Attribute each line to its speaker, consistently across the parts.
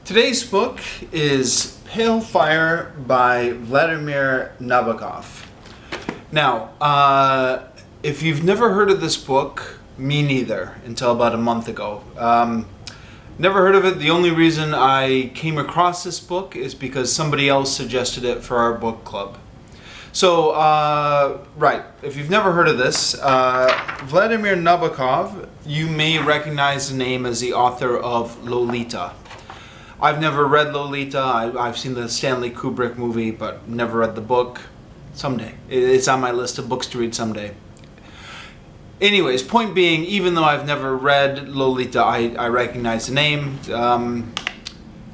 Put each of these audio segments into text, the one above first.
Speaker 1: Today's book is Pale Fire by Vladimir Nabokov. Now, if you've never heard of this book, me neither, until about a month ago. Never heard of it. The only reason I came across this book is because somebody else suggested it for our book club. So, right, if you've never heard of this, Vladimir Nabokov, you may recognize the name as the author of Lolita. I've never read Lolita. I've seen the Stanley Kubrick movie, but never read the book. Someday. It's on my list of books to read someday. Anyways, point being, even though I've never read Lolita, I recognize the name.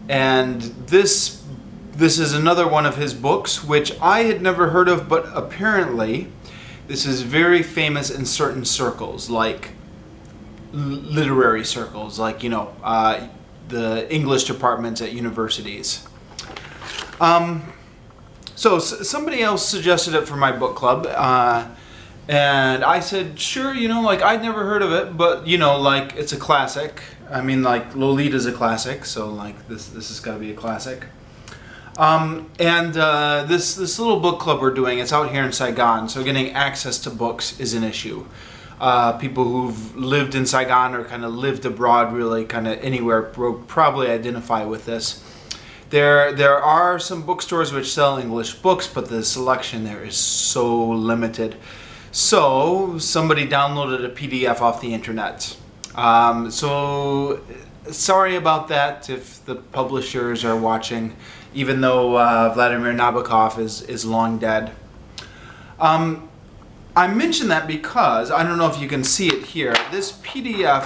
Speaker 1: And this is another one of his books, which I had never heard of, but apparently this is very famous in certain circles, like literary circles, like, you know, the English departments at universities. So somebody else suggested it for my book club, and I said, sure, you know, like, I'd never heard of it, but, you know, like, it's a classic. I mean, like, Lolita's a classic, so, like, this has got to be a classic. This little book club we're doing, it's out here in Saigon, so getting access to books is an issue. People who've lived in Saigon or kind of lived abroad, really kind of anywhere, will probably identify with this. There are some bookstores which sell English books, but the selection there is so limited. So somebody downloaded a PDF off the internet. So sorry about that if the publishers are watching, even though Vladimir Nabokov is long dead. I mention that because, I don't know if you can see it here, this PDF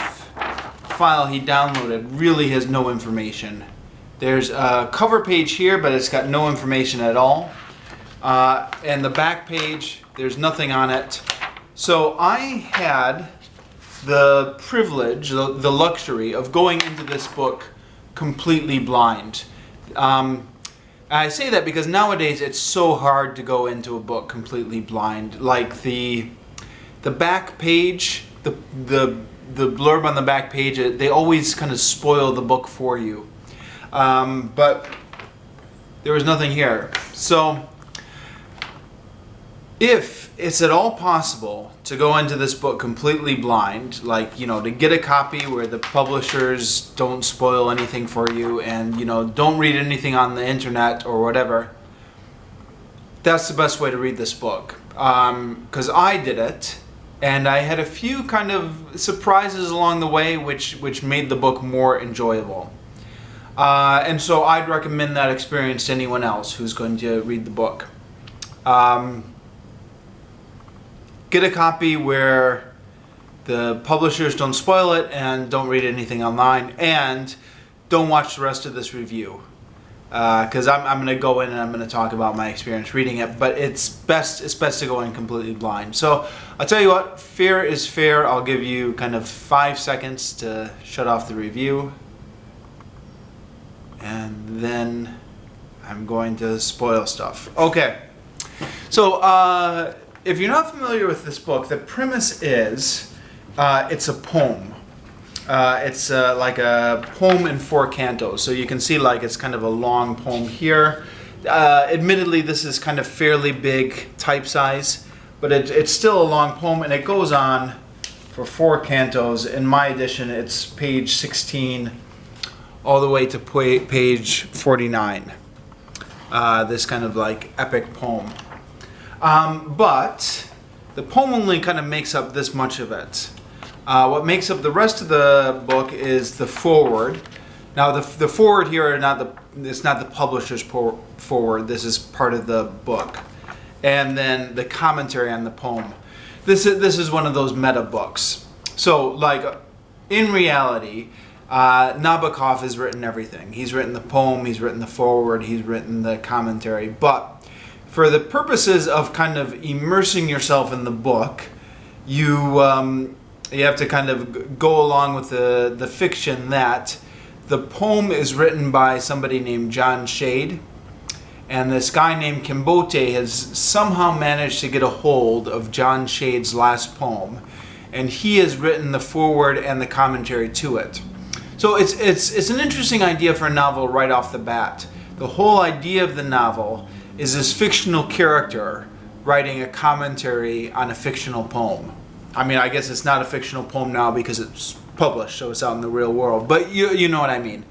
Speaker 1: file he downloaded really has no information. There's a cover page here, but it's got no information at all. And the back page, there's nothing on it. So I had the privilege, the luxury of going into this book completely blind. I say that because nowadays it's so hard to go into a book completely blind. Like the back page, the blurb on the back page, they always kind of spoil the book for you. But there was nothing here. So if it's at all possible to go into this book completely blind, like, you know, to get a copy where the publishers don't spoil anything for you and, you know, don't read anything on the internet or whatever, that's the best way to read this book. Because I did it, and I had a few kind of surprises along the way which made the book more enjoyable. And so I'd recommend that experience to anyone else who's going to read the book. Get a copy where the publishers don't spoil it and don't read anything online, and don't watch the rest of this review, because I'm going to go in and I'm going to talk about my experience reading it, but it's best to go in completely blind. So I'll tell you what, fair is fair. I'll give you kind of 5 seconds to shut off the review, and then I'm going to spoil stuff. Okay, so if you're not familiar with this book, the premise is it's a poem. It's like a poem in 4 cantos. So you can see, like, it's kind of a long poem here. Admittedly, this is kind of fairly big type size, but it's still a long poem, and it goes on for 4 cantos. In my edition, it's page 16 all the way to page 49. This kind of like epic poem. But the poem only kind of makes up this much of it. What makes up the rest of the book is the foreword. Now the foreword here it's not the publisher's foreword. This is part of the book, and then the commentary on the poem. This is one of those meta books. So, like, in reality, Nabokov has written everything. He's written the poem. He's written the foreword. He's written the commentary. But for the purposes of kind of immersing yourself in the book, you have to kind of go along with the fiction that the poem is written by somebody named John Shade, and this guy named Kimbote has somehow managed to get a hold of John Shade's last poem, and he has written the foreword and the commentary to it. So it's an interesting idea for a novel right off the bat. The whole idea of the novel is this fictional character writing a commentary on a fictional poem. I mean, I guess it's not a fictional poem now because it's published, so it's out in the real world. But you know what I mean.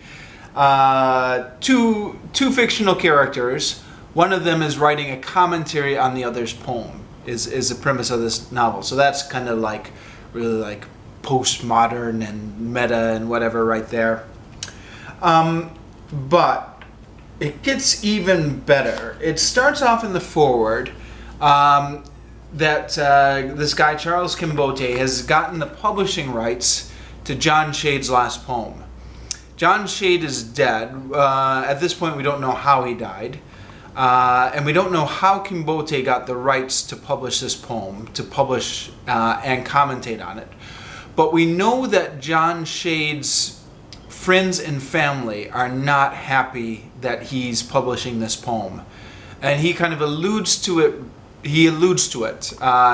Speaker 1: Two fictional characters. One of them is writing a commentary on the other's poem. Is the premise of this novel. So that's kind of like really like postmodern and meta and whatever right there. But it gets even better. It starts off in the foreword that this guy, Charles Kimbote, has gotten the publishing rights to John Shade's last poem. John Shade is dead. At this point, we don't know how he died. And we don't know how Kimbote got the rights to publish this poem, to publish and commentate on it. But we know that John Shade's friends and family are not happy that he's publishing this poem. And he kind of alludes to it. He alludes to it.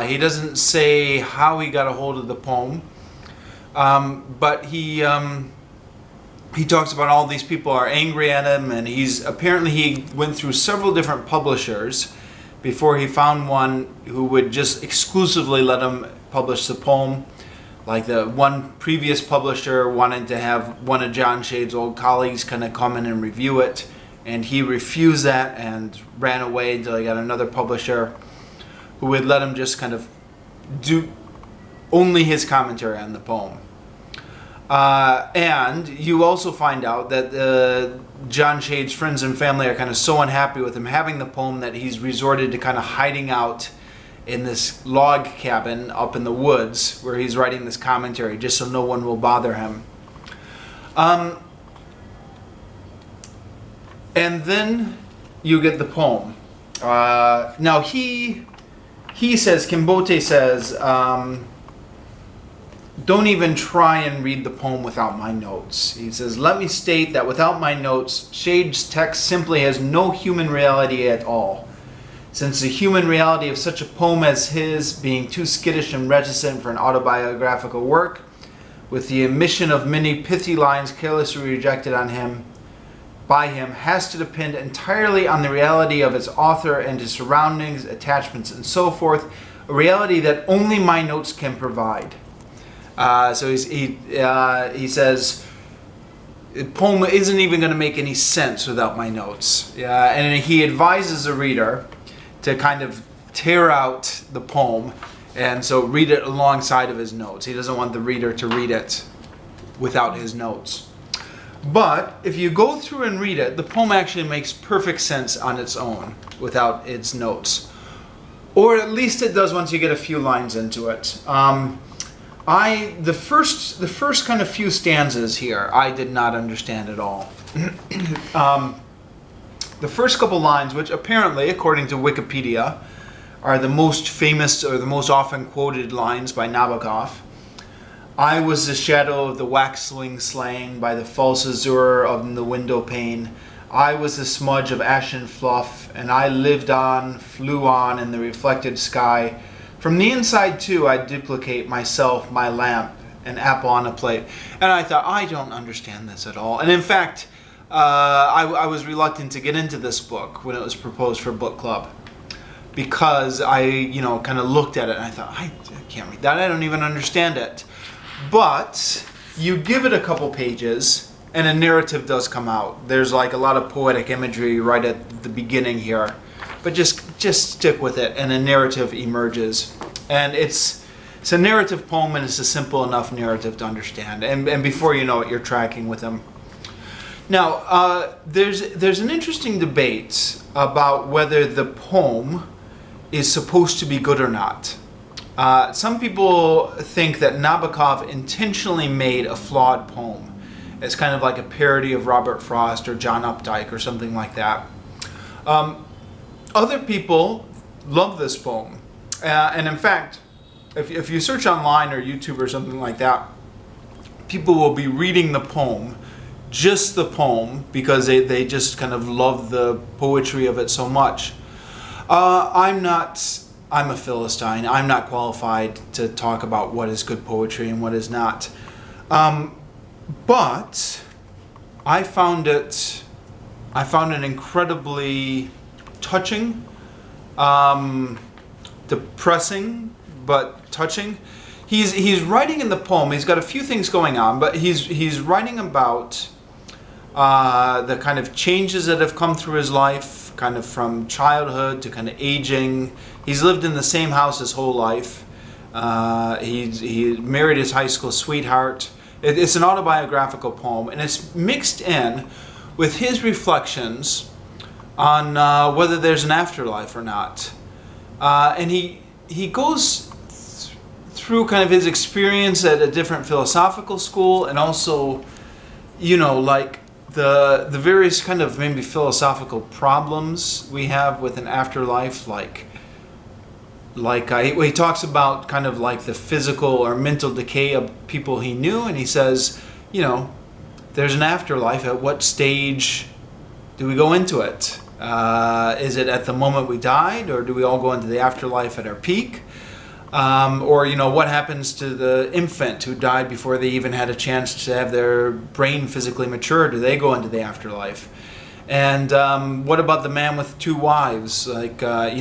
Speaker 1: He doesn't say how he got a hold of the poem. But he talks about all these people are angry at him, and apparently he went through several different publishers before he found one who would just exclusively let him publish the poem. Like the one previous publisher wanted to have one of John Shade's old colleagues kind of come in and review it, and he refused that and ran away until he got another publisher who would let him just kind of do only his commentary on the poem. And you also find out that John Shade's friends and family are kind of so unhappy with him having the poem that he's resorted to kind of hiding out in this log cabin up in the woods where he's writing this commentary just so no one will bother him. And then you get the poem. Now he says, Kimbote says, don't even try and read the poem without my notes. He says, let me state that without my notes, Shade's text simply has no human reality at all. Since the human reality of such a poem as his, being too skittish and reticent for an autobiographical work, with the omission of many pithy lines carelessly rejected by him, has to depend entirely on the reality of its author and his surroundings, attachments, and so forth, a reality that only my notes can provide. So he says, the poem isn't even going to make any sense without my notes. And he advises the reader to kind of tear out the poem and so read it alongside of his notes. He doesn't want the reader to read it without his notes. But if you go through and read it, the poem actually makes perfect sense on its own without its notes. Or at least it does once you get a few lines into it. The first kind of few stanzas here, I did not understand at all. The first couple lines, which apparently, according to Wikipedia, are the most famous or the most often quoted lines by Nabokov. I was the shadow of the waxwing slain by the false azure of the window pane. I was the smudge of ashen fluff, and I lived on, flew on in the reflected sky. From the inside, too, I duplicate myself, my lamp, an apple on a plate. And I thought, I don't understand this at all. And in fact, I was reluctant to get into this book when it was proposed for book club, because I, kind of looked at it and I thought, I can't read that. I don't even understand it. But you give it a couple pages and a narrative does come out. There's like a lot of poetic imagery right at the beginning here, but just stick with it and a narrative emerges. And it's a narrative poem, and it's a simple enough narrative to understand. And before you know it, you're tracking with them. Now, there's an interesting debate about whether the poem is supposed to be good or not. Some people think that Nabokov intentionally made a flawed poem. It's kind of like a parody of Robert Frost or John Updike or something like that. Other people love this poem. And in fact, if you search online or YouTube or something like that, people will be reading the poem, just the poem, because they just kind of love the poetry of it so much. I'm a Philistine. I'm not qualified to talk about what is good poetry and what is not. But I found it incredibly touching, depressing, but touching. He's writing in the poem. He's got a few things going on, but he's writing about the kind of changes that have come through his life, kind of from childhood to kind of aging. He's lived in the same house his whole life. He married his high school sweetheart. It's an autobiographical poem, and it's mixed in with his reflections on whether there's an afterlife or not. And he goes through kind of his experience at a different philosophical school, and also, you know, like the various kind of maybe philosophical problems we have with an afterlife, he talks about kind of like the physical or mental decay of people he knew, and he says, you know, there's an afterlife. At what stage do we go into it? Is it at the moment we died, or do we all go into the afterlife at our peak? Or, you know, what happens to the infant who died before they even had a chance to have their brain physically mature? Do they go into the afterlife? And what about the man with two wives? Like, a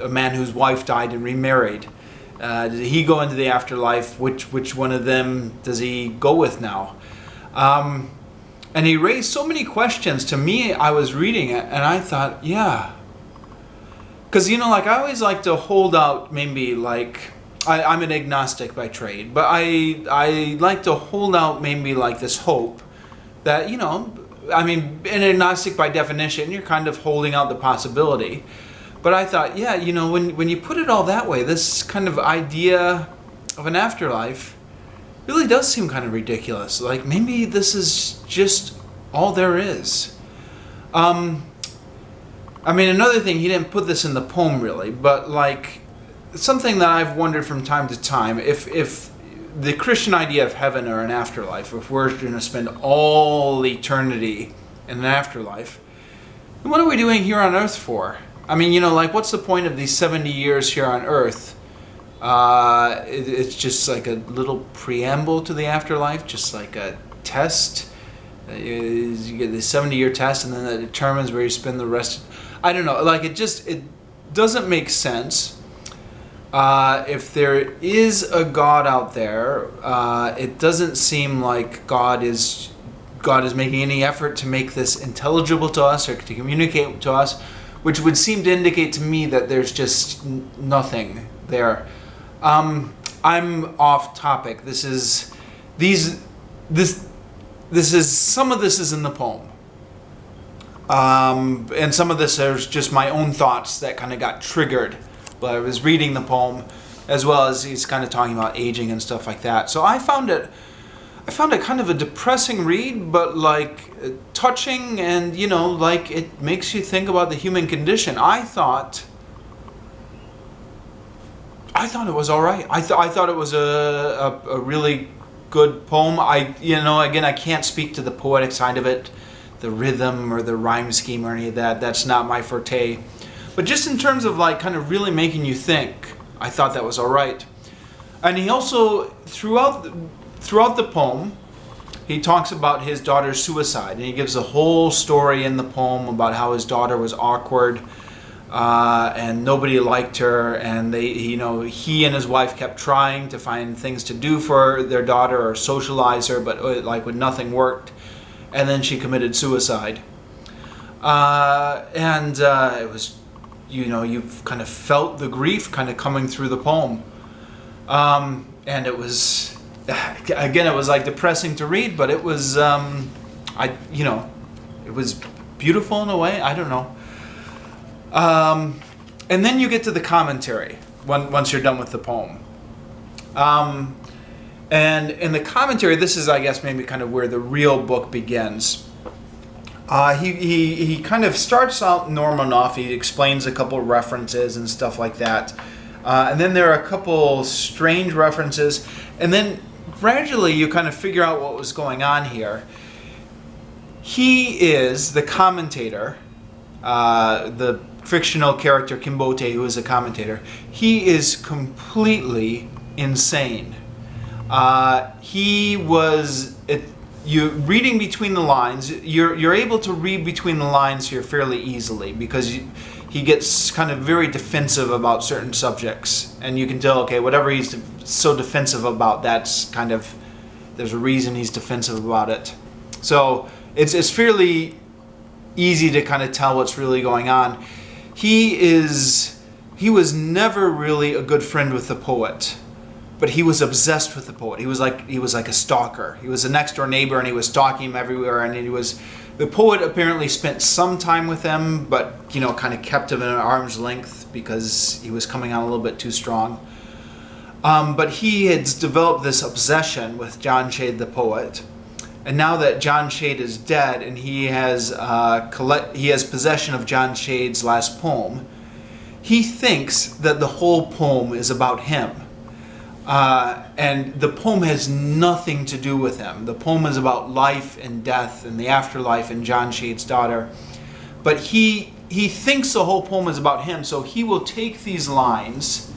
Speaker 1: man whose wife died and remarried. Did he go into the afterlife? Which one of them does he go with now? And he raised so many questions. To me, I was reading it and I thought, yeah. Because, you know, like, I always like to hold out, maybe, like, I'm an agnostic by trade, but I like to hold out maybe like this hope that, you know, I mean, an agnostic by definition, you're kind of holding out the possibility. But I thought, yeah, you know, when you put it all that way, this kind of idea of an afterlife really does seem kind of ridiculous. Like, maybe this is just all there is. I mean, another thing, he didn't put this in the poem really, but like, something that I've wondered from time to time, if the Christian idea of heaven or an afterlife, if we're going to spend all eternity in an afterlife, then what are we doing here on earth for? I mean, you know, like, what's the point of these 70 years here on earth? It's just like a little preamble to the afterlife, just like a test. You get the 70-year test, and then that determines where you spend the rest. I don't know, like, it doesn't make sense. If there is a God out there, it doesn't seem like God is making any effort to make this intelligible to us or to communicate to us, which would seem to indicate to me that there's just nothing there. I'm off topic. Some of this is in the poem. And some of this is just my own thoughts that kind of got triggered while I was reading the poem, as well as he's kind of talking about aging and stuff like that. So I found it kind of a depressing read, but like touching, and, you know, like, it makes you think about the human condition. I thought it was all right. I thought it was a really good poem. Again, I can't speak to the poetic side of it, the rhythm or the rhyme scheme or any of that. That's not my forte. But just in terms of like kind of really making you think, I thought that was all right. And he also, throughout the poem, he talks about his daughter's suicide, and he gives a whole story in the poem about how his daughter was awkward, and nobody liked her, and he and his wife kept trying to find things to do for their daughter or socialize her, but like when nothing worked, and then she committed suicide. It was, you've kind of felt the grief kind of coming through the poem, and it was, again, it was like depressing to read, but it was, it was beautiful in a way. I don't know. And then you get to the commentary once you're done with the poem. And in the commentary, this is, I guess, maybe kind of where the real book begins. He kind of starts out normal enough. He explains a couple references and stuff like that. And then there are a couple strange references. And then gradually you kind of figure out what was going on here. He is the commentator, the fictional character Kimbote, who is a commentator. He is completely insane. He was you reading between the lines. You're able to read between the lines here fairly easily because he gets kind of very defensive about certain subjects, and you can tell, okay, whatever he's so defensive about, that's kind of, there's a reason he's defensive about it. So it's fairly easy to kind of tell what's really going on. He was never really a good friend with the poet, but he was obsessed with the poet. He was like a stalker. He was a next door neighbor, and he was stalking him everywhere. And the poet apparently spent some time with him, but kind of kept him at arm's length because he was coming on a little bit too strong. But he had developed this obsession with John Shade the poet. And now that John Shade is dead, and he has possession of John Shade's last poem, he thinks that the whole poem is about him. And the poem has nothing to do with him. The poem is about life and death and the afterlife and John Shade's daughter. But he thinks the whole poem is about him, so he will take these lines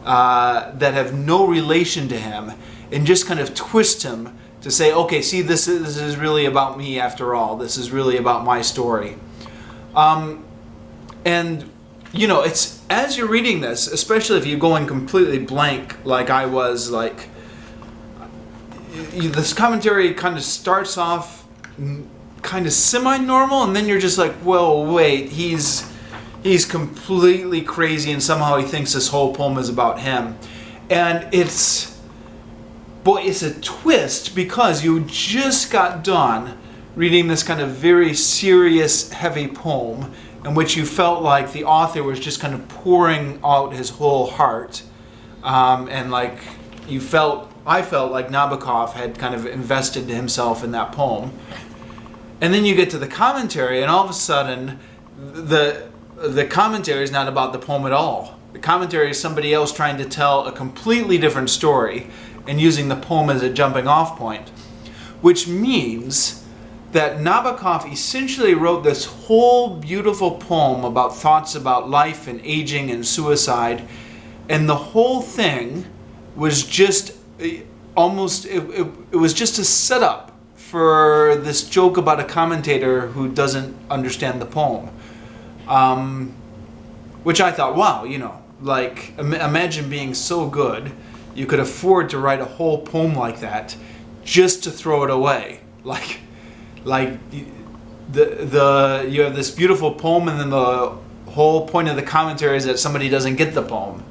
Speaker 1: that have no relation to him and just kind of twist him to say, okay, see, this is really about me after all. This is really about my story. And it's, as you're reading this, especially if you're going completely blank like I was, like, this commentary kind of starts off kind of semi-normal, and then you're just like, well, wait, he's completely crazy, and somehow he thinks this whole poem is about him. And it's a twist, because you just got done reading this kind of very serious, heavy poem in which you felt like the author was just kind of pouring out his whole heart. And like I felt like Nabokov had kind of invested himself in that poem. And then you get to the commentary, and all of a sudden, the commentary is not about the poem at all. The commentary is somebody else trying to tell a completely different story and using the poem as a jumping off point. Which means that Nabokov essentially wrote this whole beautiful poem about thoughts about life and aging and suicide, and the whole thing was just almost, it was just a setup for this joke about a commentator who doesn't understand the poem. Which I thought, wow, like, imagine being so good you could afford to write a whole poem like that just to throw it away. Like you have this beautiful poem, and then the whole point of the commentary is that somebody doesn't get the poem.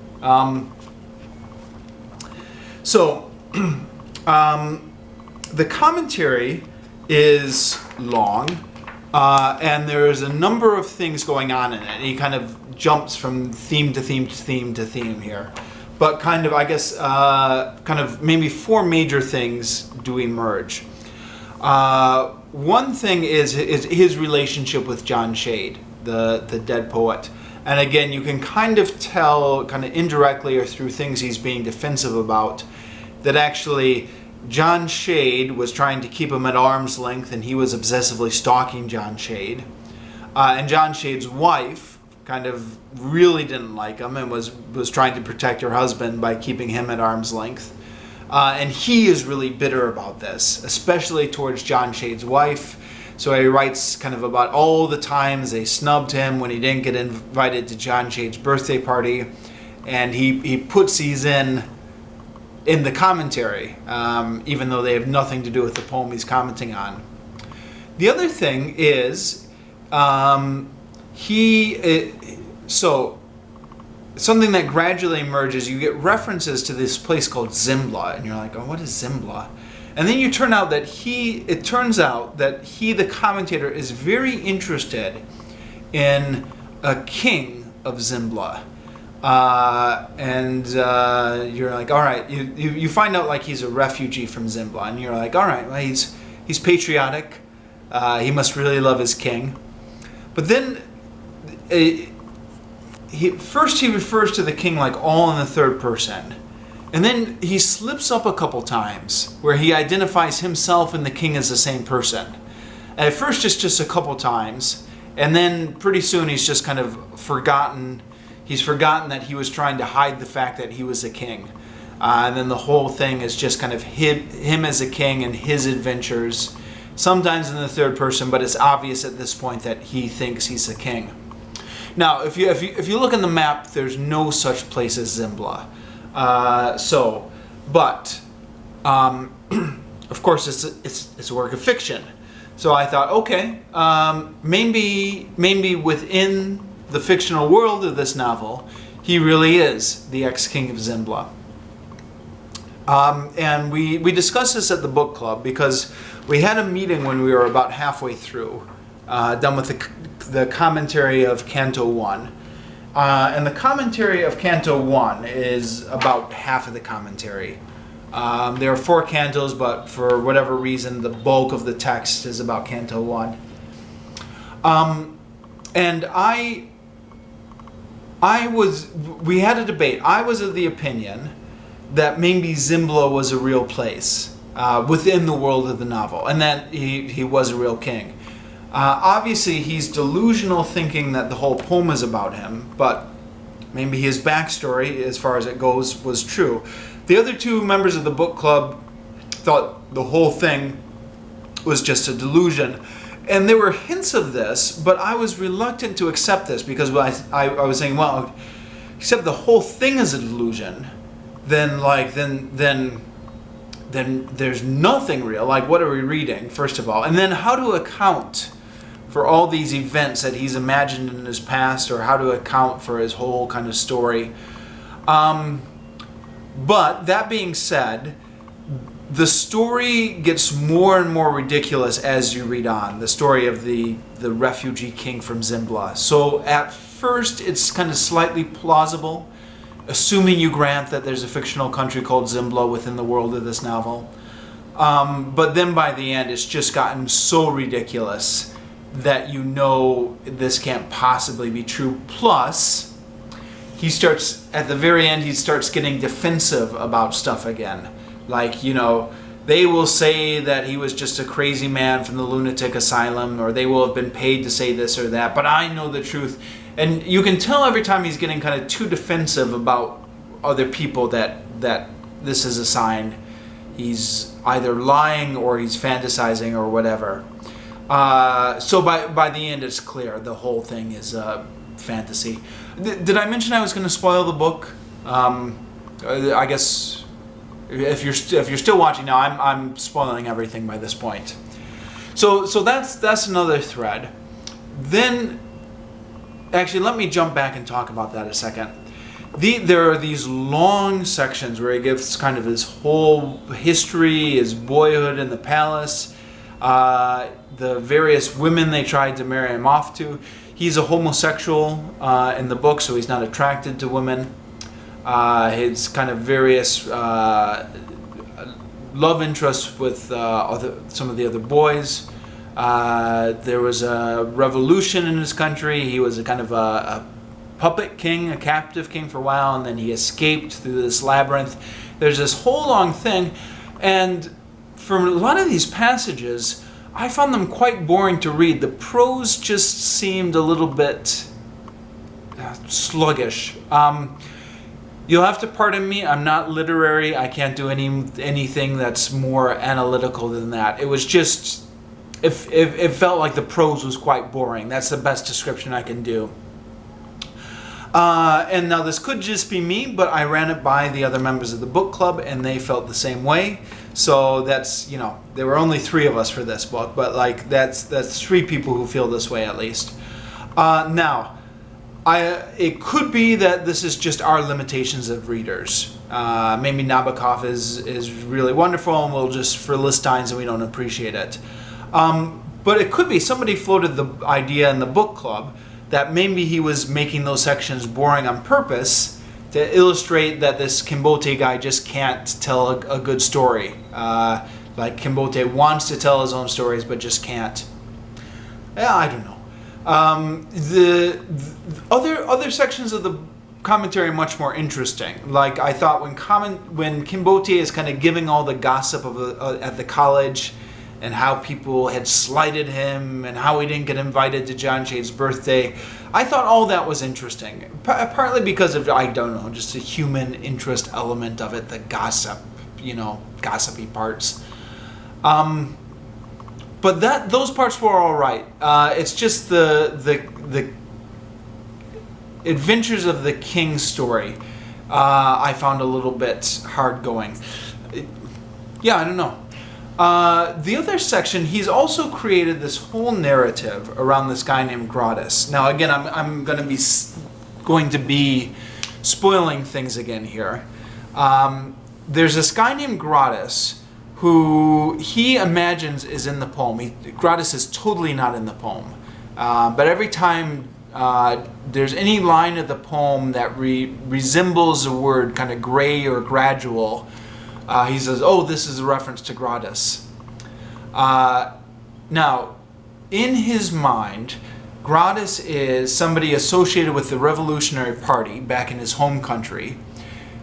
Speaker 1: The commentary is long, and there's a number of things going on in it. He kind of jumps from theme to theme to theme to theme here. But kind of, I guess, kind of maybe four major things do emerge. One thing is his relationship with John Shade, the dead poet. And again, you can kind of tell, kind of indirectly or through things he's being defensive about, that actually John Shade was trying to keep him at arm's length, and he was obsessively stalking John Shade. And John Shade's wife kind of really didn't like him and was trying to protect her husband by keeping him at arm's length. And he is really bitter about this, especially towards John Shade's wife. So he writes kind of about all the times they snubbed him when he didn't get invited to John Shade's birthday party. And he puts these in the commentary, even though they have nothing to do with the poem he's commenting on. The other thing is, something that gradually emerges, you get references to this place called Zimbla, and you're like, oh, what is Zimbla? And then it turns out that the commentator, is very interested in a king of Zimbla. You're like, all right, you find out like he's a refugee from Zimbla, and you're like, all right, well, he's patriotic, he must really love his king. But then first he refers to the king like all in the third person, and then he slips up a couple times where he identifies himself and the king as the same person. And at first it's just a couple times, and then pretty soon he's just kind of forgotten. He's forgotten that he was trying to hide the fact that he was a king. And then the whole thing is just kind of him as a king and his adventures, sometimes in the third person, but it's obvious at this point that he thinks he's a king. Now, if you look on the map, there's no such place as Zimbla. Of course, it's a work of fiction. So I thought, okay, maybe within the fictional world of this novel, he really is the ex-king of Zimbla. And we discussed this at the book club because we had a meeting when we were about halfway through, done with the commentary of Canto 1. And the commentary of Canto 1 is about half of the commentary. There are 4 cantos, but for whatever reason, the bulk of the text is about Canto 1. And we had a debate. I was of the opinion that maybe Zimbla was a real place within the world of the novel, and that he was a real king. Obviously, he's delusional thinking that the whole poem is about him, but maybe his backstory, as far as it goes, was true. The other 2 members of the book club thought the whole thing was just a delusion. And there were hints of this, but I was reluctant to accept this because I was saying, well, except the whole thing is a delusion, then there's nothing real. Like, what are we reading, first of all? And then how to account for all these events that he's imagined in his past, or how to account for his whole kind of story. But that being said, the story gets more and more ridiculous as you read on. The story of the refugee king from Zimbla. So at first it's kind of slightly plausible, assuming you grant that there's a fictional country called Zimbla within the world of this novel. But then by the end it's just gotten so ridiculous that you know this can't possibly be true. Plus, he starts, at the very end, he starts getting defensive about stuff again. Like, you know, they will say that he was just a crazy man from the lunatic asylum, or they will have been paid to say this or that, but I know the truth. And you can tell every time he's getting kind of too defensive about other people that this is a sign he's either lying or he's fantasizing or whatever. So by the end it's clear the whole thing is fantasy. Did I mention I was going to spoil the book? I guess if you're still watching now, I'm spoiling everything by this point. So that's another thread. Then, actually, let me jump back and talk about that a second. There are these long sections where he gives kind of his whole history, his boyhood in the palace, the various women they tried to marry him off to. He's a homosexual in the book, so he's not attracted to women. His kind of various love interests with some of the other boys. There was a revolution in his country. He was a kind of a puppet king, a captive king for a while, and then he escaped through this labyrinth. There's this whole long thing, and for a lot of these passages, I found them quite boring to read. The prose just seemed a little bit sluggish. You'll have to pardon me, I'm not literary. I can't do anything that's more analytical than that. It was just, it felt like the prose was quite boring. That's the best description I can do. And now this could just be me, but I ran it by the other members of the book club and they felt the same way. So that's, you know, there were only 3 of us for this book, but like that's 3 people who feel this way at least. Now, it could be that this is just our limitations of readers. Maybe Nabokov is really wonderful and we'll just fill Listines and we don't appreciate it. But it could be somebody floated the idea in the book club that maybe he was making those sections boring on purpose to illustrate that this Kimbote guy just can't tell a good story. Like Kimbote wants to tell his own stories but just can't. Yeah, I don't know. The other sections of the commentary are much more interesting. Like I thought when Kimbote is kind of giving all the gossip of at the college, and how people had slighted him and how he didn't get invited to John Shade's birthday. I thought all that was interesting, partly because of, I don't know, just a human interest element of it, the gossip, gossipy parts. But those parts were all right. It's just the Adventures of the King story I found a little bit hard going. Yeah, I don't know. The other section, he's also created this whole narrative around this guy named Gratus. Now, again, I'm going to be spoiling things again here. There's this guy named Gratus who he imagines is in the poem. Gratus is totally not in the poem. But every time there's any line of the poem that resembles a word, kind of gray or gradual, he says, oh, this is a reference to Gratus. Now, in his mind, Gratus is somebody associated with the Revolutionary Party back in his home country.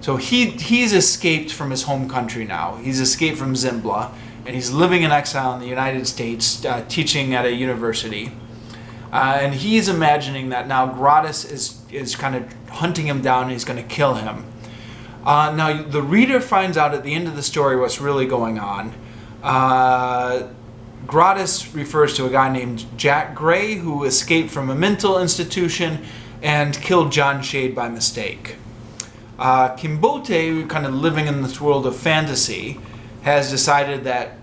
Speaker 1: So he's escaped from his home country now. He's escaped from Zimbla, and he's living in exile in the United States, teaching at a university. And he's imagining that now Gratus is kind of hunting him down and he's going to kill him. Now, the reader finds out at the end of the story what's really going on. Gratus refers to a guy named Jack Gray who escaped from a mental institution and killed John Shade by mistake. Kimbote, kind of living in this world of fantasy, has decided that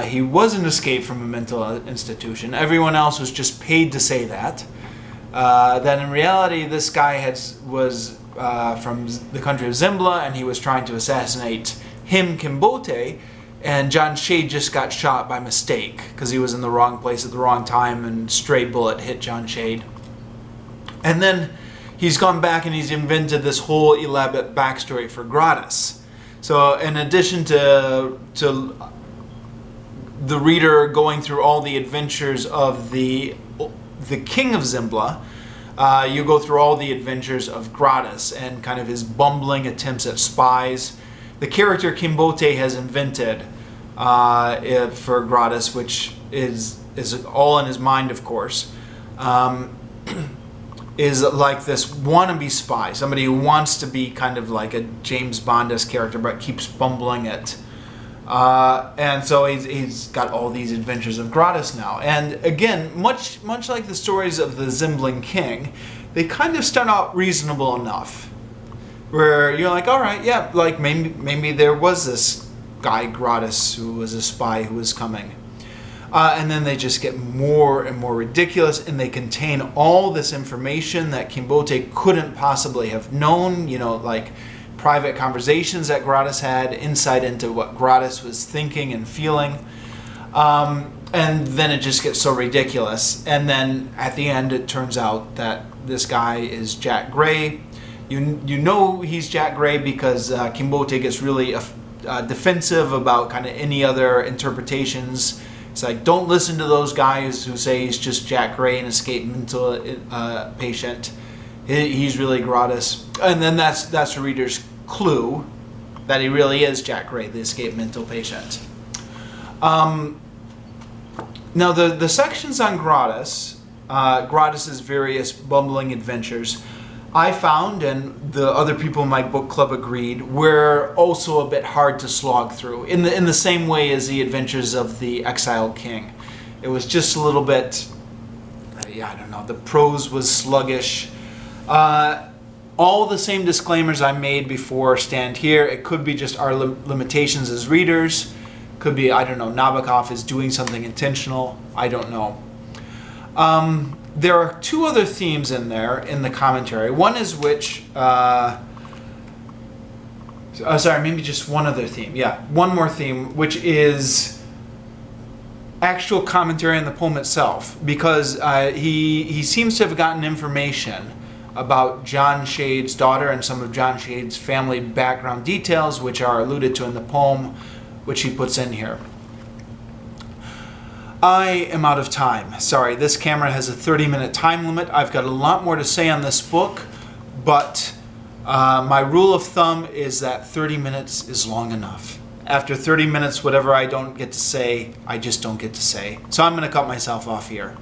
Speaker 1: he wasn't escaped from a mental institution. Everyone else was just paid to say that. That in reality, this guy was from the country of Zimbla, and he was trying to assassinate him, Kimbote, and John Shade just got shot by mistake because he was in the wrong place at the wrong time and stray bullet hit John Shade. And then he's gone back and he's invented this whole elaborate backstory for Gratus. So in addition to the reader going through all the adventures of the king of Zimbla, you go through all the adventures of Gratus and kind of his bumbling attempts at spies. The character Kimbote has invented for Gratus, which is all in his mind, of course, is like this wannabe spy, somebody who wants to be kind of like a James Bond-esque character but keeps bumbling it. And so he's got all these adventures of Gratus now. And again, much like the stories of the Zimbling king, they kind of start out reasonable enough. Where you're like, all right, yeah, like maybe there was this guy Gratus who was a spy who was coming. And then they just get more and more ridiculous, and they contain all this information that Kimbote couldn't possibly have known, like private conversations that Gratus had, insight into what Gratus was thinking and feeling. And then it just gets so ridiculous. And then at the end, it turns out that this guy is Jack Gray. You know he's Jack Gray because Kimbote gets really defensive about kind of any other interpretations. It's like, don't listen to those guys who say he's just Jack Gray, an escaped mental patient. He's really Gratus. And then that's the reader's clue that he really is Jack Gray, the escaped mental patient. Now the sections on Gratus, Gratus's various bumbling adventures, I found, and the other people in my book club agreed, were also a bit hard to slog through, in the same way as the adventures of the exiled king. It was just a little bit, I don't know, the prose was sluggish. All the same disclaimers I made before stand here. It could be just our limitations as readers. Could be, I don't know, Nabokov is doing something intentional. I don't know. There are two other themes in there in the commentary. One is which, maybe just one other theme. Yeah, one more theme, which is actual commentary on the poem itself, because he seems to have gotten information about John Shade's daughter and some of John Shade's family background details, which are alluded to in the poem, which he puts in here. I am out of time. Sorry, this camera has a 30-minute time limit. I've got a lot more to say on this book, but my rule of thumb is that 30 minutes is long enough. after 30 minutes, whatever I don't get to say, I just don't get to say. So I'm going to cut myself off here.